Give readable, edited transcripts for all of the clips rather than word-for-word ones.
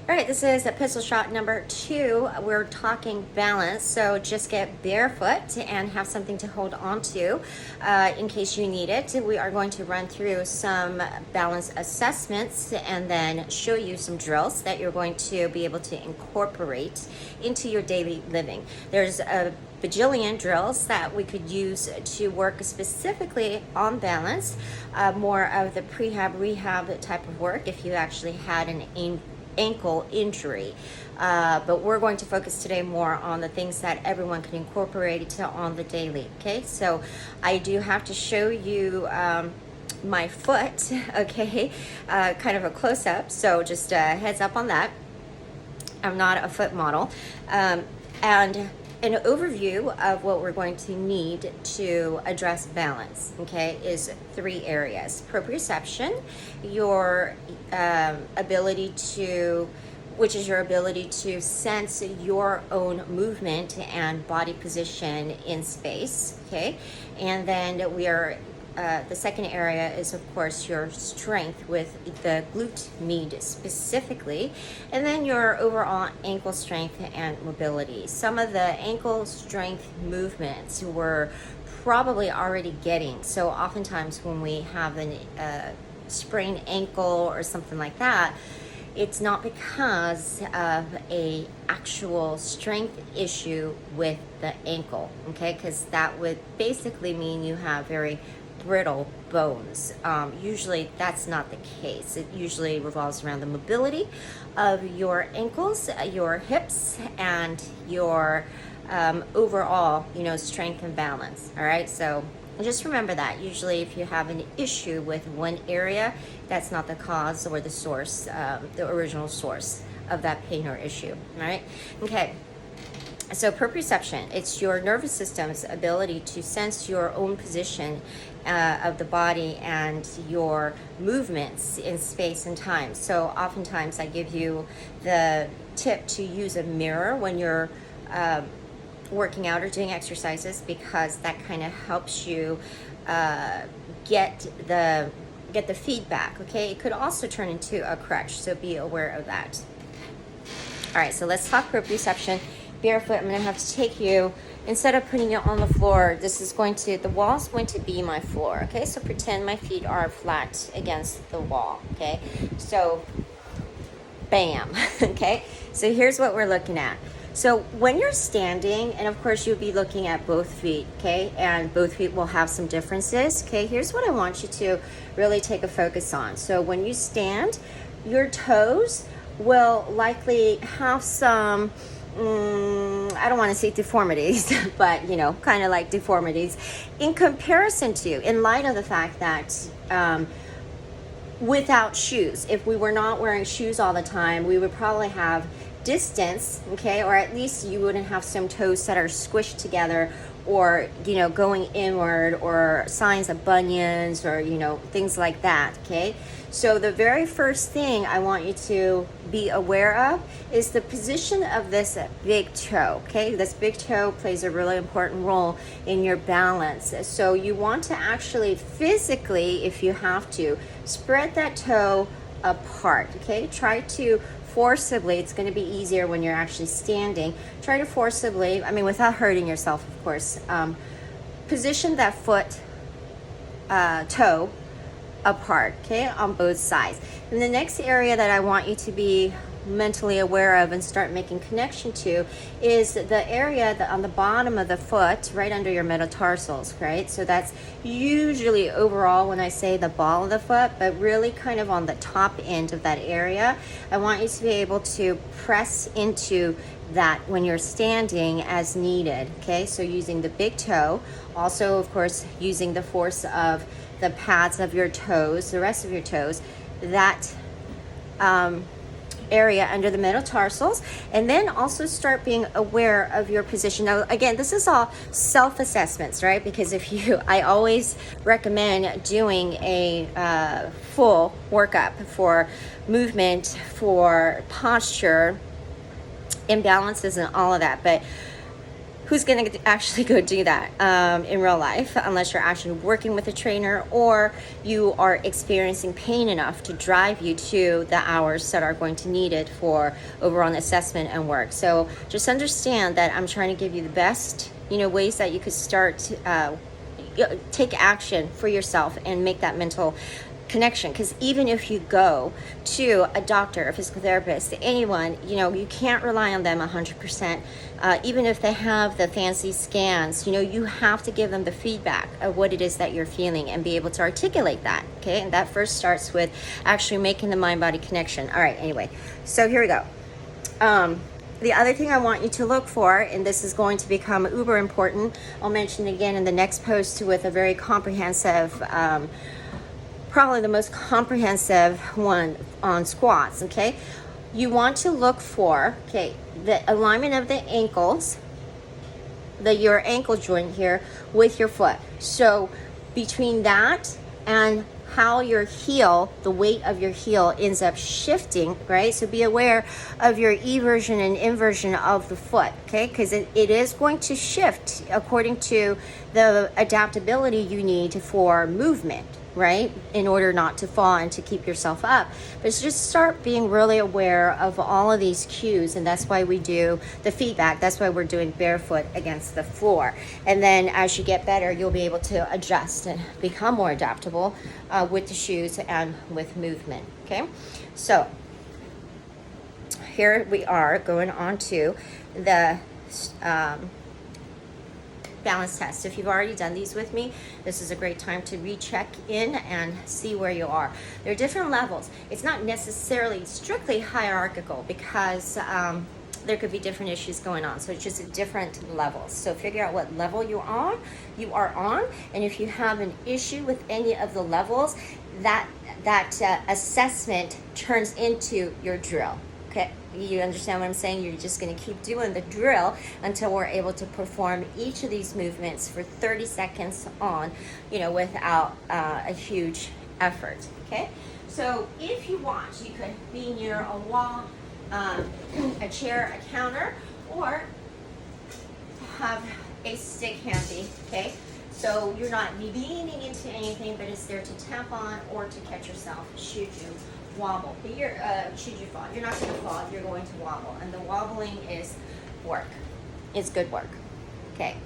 All right, this is pistol shot number 2. We're talking balance, so just get barefoot and have something to hold on to in case you need it. We are going to run through some balance assessments and then show you some drills that you're going to be able to incorporate into your daily living. There's a bajillion drills that we could use to work specifically on balance, more of the prehab rehab type of work if you actually had an ankle injury, but we're going to focus today more on the things that everyone can incorporate on the daily. Okay, so I do have to show you my foot, okay, kind of a close-up, so just a heads up on that. I'm not a foot model, and an overview of what we're going to need to address balance, okay, is 3 areas. Proprioception, your ability to, which is your ability to sense your own movement and body position in space, okay, and then we are the second area is, of course, your strength with the glute med specifically, and then your overall ankle strength and mobility. Some of the ankle strength movements we're probably already getting. So oftentimes when we have a sprained ankle or something like that, it's not because of a actual strength issue with the ankle, okay? Because that would basically mean you have very brittle bones. Usually that's not the case. It usually revolves around the mobility of your ankles, your hips, and your overall, strength and balance. All right, so just remember that. Usually if you have an issue with one area, that's not the cause or the source, the original source of that pain or issue. All right, okay. So proprioception, it's your nervous system's ability to sense your own position of the body and your movements in space and time. So oftentimes I give you the tip to use a mirror when you're working out or doing exercises, because that kind of helps you get the feedback, okay? It could also turn into a crutch, so be aware of that. All right, so let's talk proprioception. Barefoot, I'm going to have to take you, instead of putting you on the floor, the wall's going to be my floor, okay? So pretend my feet are flat against the wall, okay? So, bam, okay? So here's what we're looking at. So when you're standing, and of course you'll be looking at both feet, okay? And both feet will have some differences, okay? Here's what I want you to really take a focus on. So when you stand, your toes will likely have some I don't want to say deformities, but kind of like deformities in comparison to, in light of the fact that without shoes, if we were not wearing shoes all the time, we would probably have distance, okay, or at least you wouldn't have some toes that are squished together, or going inward, or signs of bunions, or things like that, okay? So the very first thing I want you to be aware of is the position of this big toe, okay? This big toe plays a really important role in your balance. So you want to actually physically, if you have to, spread that toe apart, okay? Try to forcibly, it's going to be easier when you're actually standing. Try to forcibly, without hurting yourself, of course, position that foot, toe apart, okay, on both sides. And the next area that I want you to be mentally aware of and start making connection to is the area on the bottom of the foot, right under your metatarsals, right? So that's usually overall when I say the ball of the foot, but really kind of on the top end of that area. I want you to be able to press into that when you're standing as needed, okay? So using the big toe, also of course using the force of the pads of your toes, the rest of your toes, that area under the metatarsals, and then also start being aware of your position. Now, again, this is all self-assessments, right? Because I always recommend doing a full workup for movement, for posture, imbalances, and all of that. But who's going to actually go do that in real life, unless you're actually working with a trainer or you are experiencing pain enough to drive you to the hours that are going to need it for overall assessment and work. So just understand that I'm trying to give you the best, ways that you could start to take action for yourself and make that mental connection. Because even if you go to a doctor, a physical therapist, anyone, you can't rely on them 100%. Even if they have the fancy scans, you have to give them the feedback of what it is that you're feeling and be able to articulate that. Okay, and that first starts with actually making the mind-body connection. All right, anyway, so here we go. The other thing I want you to look for, and this is going to become uber important, I'll mention again in the next post with a very comprehensive, probably the most comprehensive one on squats, okay? You want to look for, the alignment of the ankles, your ankle joint here with your foot. So between that and how your heel, the weight of your heel ends up shifting, right? So be aware of your eversion and inversion of the foot, okay? Because it is going to shift according to the adaptability you need for movement, right? In order not to fall and to keep yourself up. But just start being really aware of all of these cues, and that's why we do the feedback. That's why we're doing barefoot against the floor. And then as you get better, you'll be able to adjust and become more adaptable with the shoes and with movement, okay? So here we are going on to the balance test. If you've already done these with me, this is a great time to recheck in and see where you are. There are different levels. It's not necessarily strictly hierarchical because there could be different issues going on. So it's just different levels. So figure out what level you are on, and if you have an issue with any of the levels, that assessment turns into your drill. Okay, you understand what I'm saying? You're just going to keep doing the drill until we're able to perform each of these movements for 30 seconds on, without a huge effort. Okay, so if you want, you could be near a wall, a chair, a counter, or have a stick handy. Okay, so you're not leaning into anything, but it's there to tap on or to catch yourself should you wobble. But should you fall, you're not going to fall, you're going to wobble, and the wobbling is work. It's good work. Okay.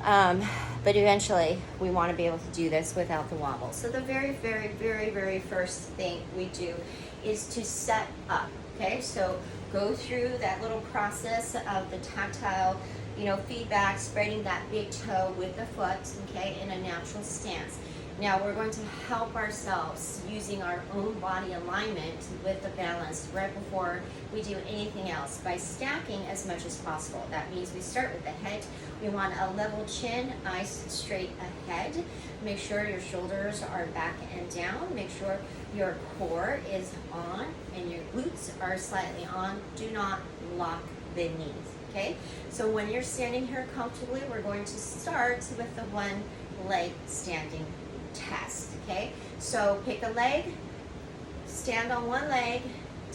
But eventually we want to be able to do this without the wobble. So the very, very, very, very first thing we do is to set up. Okay, so go through that little process of the tactile, feedback, spreading that big toe with the foot, okay, in a natural stance. Now we're going to help ourselves using our own body alignment with the balance right before we do anything else by stacking as much as possible. That means we start with the head. We want a level chin, eyes straight ahead. Make sure your shoulders are back and down. Make sure your core is on and your glutes are slightly on. Do not lock the knees, okay? So when you're standing here comfortably, we're going to start with the one leg standing test, okay? So pick a leg, stand on one leg,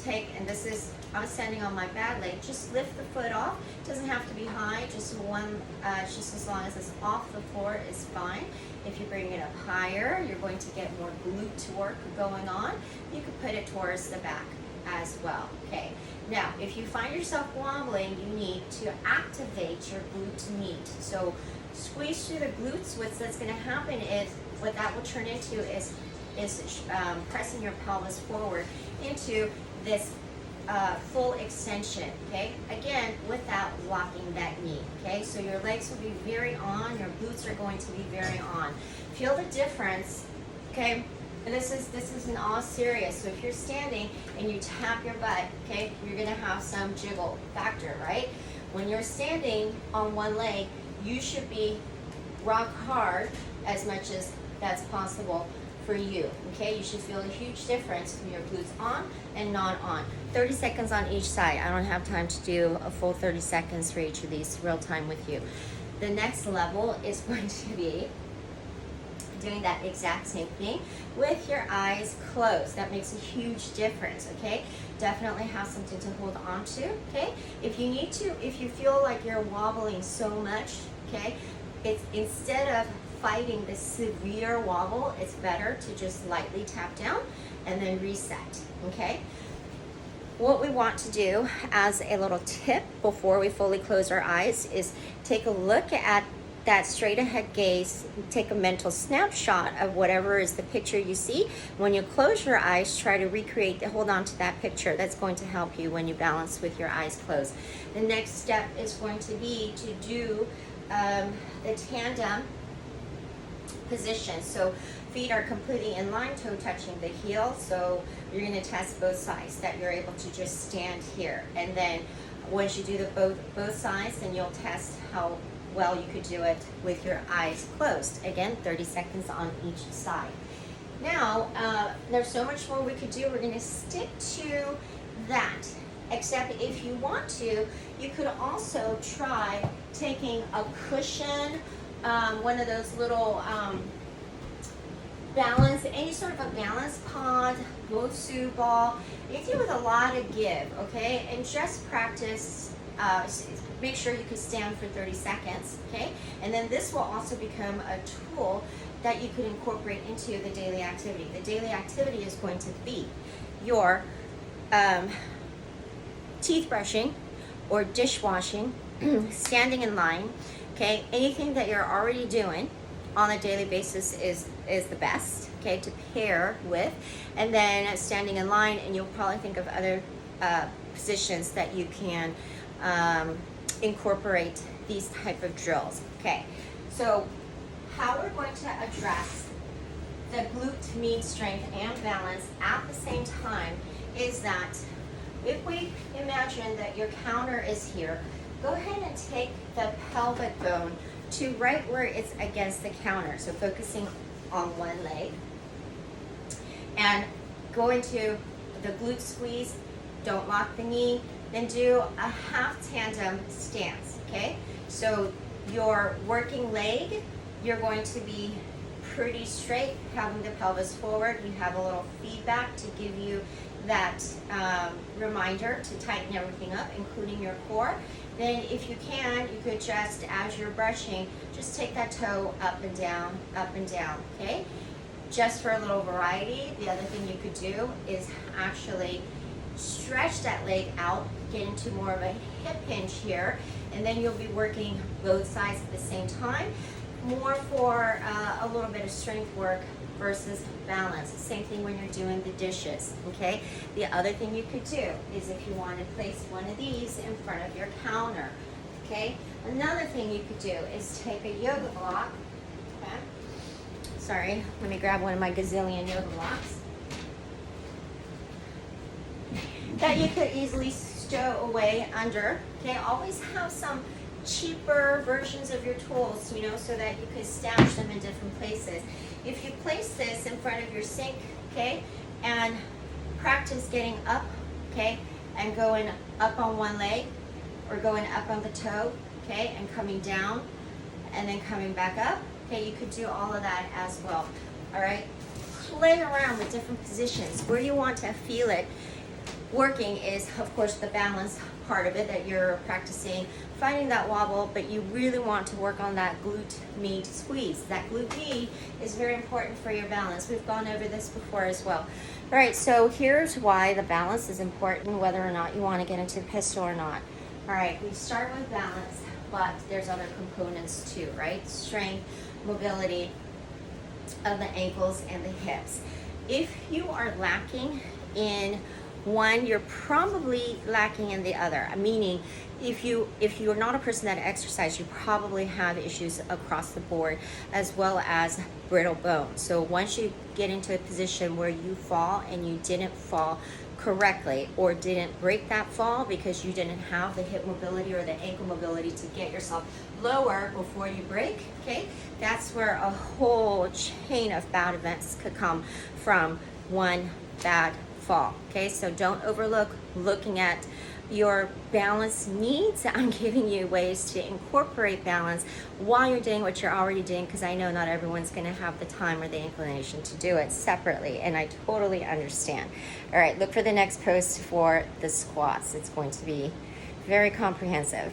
and this is, I'm standing on my bad leg, just lift the foot off. It doesn't have to be high, just as long as it's off the floor is fine. If you bring it up higher, you're going to get more glute work going on. You could put it towards the back as well, okay? Now, if you find yourself wobbling, you need to activate your glute med. So squeeze through the glutes. What's going to happen is, what that will turn into is pressing your pelvis forward into this full extension, okay? Again, without locking that knee, okay? So your legs will be very on, your glutes are going to be very on. Feel the difference, okay? And this is in all serious. So if you're standing and you tap your butt, okay, you're gonna have some jiggle factor, right? When you're standing on one leg, you should be rock hard as much as that's possible for you, okay? You should feel a huge difference from your glutes on and not on. 30 seconds on each side. I don't have time to do a full 30 seconds for each of these real time with you. The next level is going to be doing that exact same thing with your eyes closed. That makes a huge difference, okay? Definitely have something to hold on to, okay? If you need to, if you feel like you're wobbling so much, okay, it's instead of fighting the severe wobble, it's better to just lightly tap down and then reset, okay? What we want to do as a little tip before we fully close our eyes is take a look at that straight ahead gaze, take a mental snapshot of whatever is the picture you see. When you close your eyes, try to recreate, hold on to that picture. That's going to help you when you balance with your eyes closed. The next step is going to be to do the tandem position. So feet are completely in line, toe touching the heel. So you're going to test both sides, that you're able to just stand here. And then once you do the both sides, then you'll test how well you could do it with your eyes closed. Again, 30 seconds on each side. Now, there's so much more we could do. We're going to stick to that. Except if you want to, you could also try taking a cushion, one of those little balance, any sort of a balance pod, Bosu ball, anything with a lot of give, okay? And just practice, make sure you can stand for 30 seconds, okay? And then this will also become a tool that you could incorporate into the daily activity. The daily activity is going to be your teeth brushing or dishwashing, standing in line, okay? Anything that you're already doing on a daily basis is the best, okay, to pair with. And then standing in line, and you'll probably think of other positions that you can incorporate these type of drills. Okay, so how we're going to address the glute med strength and balance at the same time is that if we imagine that your counter is here, go ahead and take the pelvic bone to right where it's against the counter. So focusing on one leg and go into the glute squeeze, don't lock the knee, then do a half tandem stance, okay? So your working leg, you're going to be pretty straight, having the pelvis forward. You have a little feedback to give you that reminder to tighten everything up, including your core. Then if you can, you could just, as you're brushing, just take that toe up and down, okay? Just for a little variety, the other thing you could do is actually stretch that leg out, get into more of a hip hinge here, and then you'll be working both sides at the same time, more for a little bit of strength work versus balance. Same thing when you're doing the dishes, okay? The other thing you could do is if you want to place one of these in front of your counter, okay? Another thing you could do is take a yoga block, okay? Sorry, let me grab one of my gazillion yoga blocks that you could easily stow away under, okay? Always have some cheaper versions of your tools, you know, so that you can stash them in different places. If you place this in front of your sink, okay, and practice getting up, okay, and going up on one leg or going up on the toe, okay, and coming down and then coming back up, okay, you could do all of that as well, all right? Play around with different positions. Where you want to feel it working is, of course, the balance part of it that you're practicing, finding that wobble, but you really want to work on that glute med squeeze. That glute med is very important for your balance. We've gone over this before as well. All right, so here's why the balance is important, whether or not you want to get into pistol or not. All right, we start with balance, but there's other components too, right? Strength, mobility of the ankles and the hips. If you are lacking in one, you're probably lacking in the other. Meaning, if you're not a person that exercises, you probably have issues across the board, as well as brittle bones. So once you get into a position where you fall and you didn't fall correctly or didn't break that fall because you didn't have the hip mobility or the ankle mobility to get yourself lower before you break, okay, that's where a whole chain of bad events could come from one bad fall, okay? So don't overlook looking at your balance needs. I'm giving you ways to incorporate balance while you're doing what you're already doing, because I know not everyone's going to have the time or the inclination to do it separately, and I totally understand. All right, look for the next post for the squats. It's going to be very comprehensive.